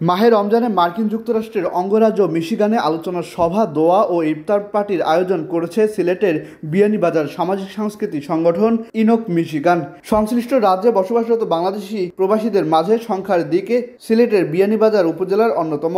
মাহে রমজানে মার্কিন যুক্তরাষ্ট্রের অঙ্গরাজ্য মিশিগানে আলোচনা সভা, দোয়া ও ইফতার পার্টির আয়োজন করেছে সিলেটের বিয়ানীবাজার সামাজিক সাংস্কৃতিক সংগঠন ইনক মিশিগান। সংশ্লিষ্ট রাজ্যে বসবাসরত বাংলাদেশি প্রবাসীদের মাঝে সংখ্যার দিকে সিলেটের বিয়ানীবাজার উপজেলার অন্যতম।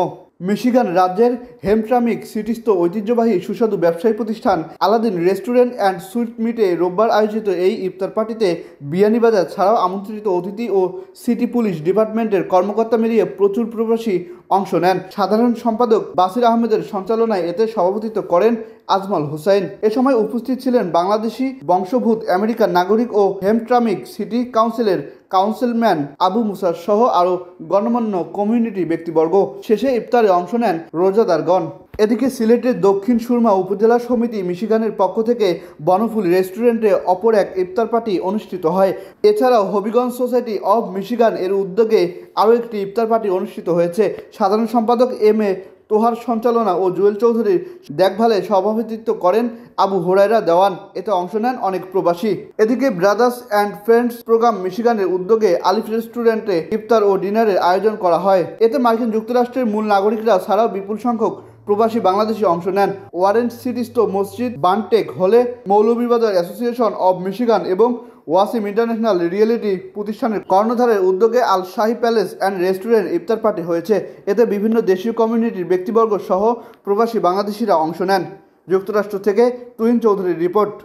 মিশিগান রাজ্যের হেমট্রামিক সিটিস্থ ঐতিহ্যবাহী সুস্বাদু ব্যবসায়ী প্রতিষ্ঠান আলাদিন রেস্টুরেন্ট অ্যান্ড সুইট মিটে রোববার আয়োজিত এই ইফতার পার্টিতে বিয়ানীবাজার ছাড়াও আমন্ত্রিত অতিথি ও সিটি পুলিশ ডিপার্টমেন্টের কর্মকর্তা মিলিয়ে প্রচুর প্রবাসী অংশ নেন। সাধারণ সম্পাদক বাসির আহমেদের সঞ্চালনায় এতে সভাপতিত্ব করেন আজমল হোসাইন। এ সময় উপস্থিত ছিলেন বাংলাদেশি বংশোদ্ভূত আমেরিকান নাগরিক ও হেমট্রামিক সিটি কাউন্সিলের কাউন্সিলম্যান আবু মুসা সহ আরও গণ্যমান্য কমিউনিটি ব্যক্তিবর্গ। শেষে ইফতারে অংশ নেন রোজাদারগণ। এদিকে সিলেটের দক্ষিণ সুরমা উপজেলা সমিতি মিশিগানের পক্ষ থেকে বনফুল রেস্টুরেন্টে অপর এক ইফতার পার্টি অনুষ্ঠিত হয়। এছাড়াও হবিগঞ্জ সোসাইটি অব মিশিগান এর উদ্যোগে আরও একটি ইফতার পার্টি অনুষ্ঠিত হয়েছে। সাধারণ সম্পাদক এম এ তোহার সঞ্চালনা ও জুয়েল চৌধুরীর দেখভালে সভাপতিত্ব করেন আবু হুরায়রা দেওয়ান। এতে অংশ নেন অনেক প্রবাসী। এদিকে ব্রাদার্স অ্যান্ড ফ্রেন্ডস প্রোগ্রাম মিশিগানের উদ্যোগে আলিফ রেস্টুরেন্টে ইফতার ও ডিনারের আয়োজন করা হয়। এতে মার্কিন যুক্তরাষ্ট্রের মূল নাগরিকরা ছাড়াও বিপুল সংখ্যক প্রবাসী বাংলাদেশি অংশ নেন। ওয়ারেন্ট সিটিস্থ মসজিদ বানটেক হলে মৌলভীবাজার অ্যাসোসিয়েশন অব মিশিগান এবং ওয়াসিম ইন্টারন্যাশনাল রিয়েলিটি প্রতিষ্ঠানের কর্ণধারের উদ্যোগে Al Shahi palace and restaurant ইফতার পার্টি হয়েছে। এতে বিভিন্ন দেশীয় কমিউনিটির ব্যক্তিবর্গ সহ প্রবাসী বাংলাদেশিরা অংশ নেন। যুক্তরাষ্ট্র থেকে তুহিন চৌধুরীর রিপোর্ট।